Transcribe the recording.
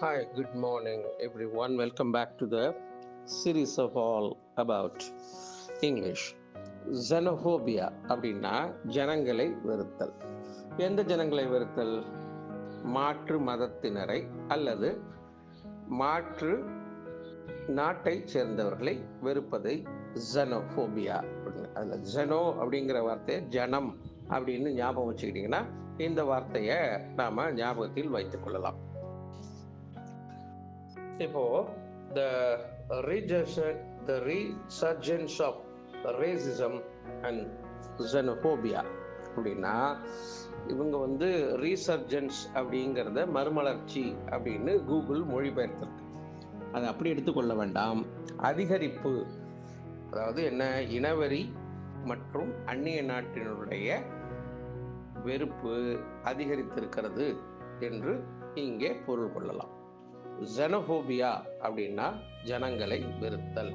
Hi, good morning, everyone. Welcome back to the series of all about English. Xenophobia அப்படின்னா ஜனங்களை வெறுத்தல். எந்த ஜனங்களை வெறுத்தல்? மாற்று மதத்தினரை அல்லது மாற்று நாட்டை சேர்ந்தவர்களை வெறுப்பதை ஜெனோஃபோபியா அப்படின்னு. அதில் ஜெனோ அப்படிங்கிற வார்த்தையை ஜனம் அப்படின்னு ஞாபகம் வச்சுக்கிட்டிங்கன்னா இந்த வார்த்தையை நாம் ஞாபகத்தில் வைத்துக் கொள்ளலாம். இப்போ the the resurgence of racism and xenophobia அப்படின்னா இவங்க ரீசர்ஜன்ஸ் அப்படிங்கிறத மறுமலர்ச்சி அப்படின்னு கூகுள் மொழிபெயர்த்திருக்கு. அதை அப்படி எடுத்துக்கொள்ள வேண்டாம். அதிகரிப்பு, அதாவது என்ன, இனவெறி மற்றும் அந்நிய நாட்டினுடைய வெறுப்பு அதிகரித்திருக்கிறது என்று இங்கே பொருள் கொள்ளலாம். ஜெனோஃபோபியா அப்படின்னா ஜனங்களை வெறுத்தல்.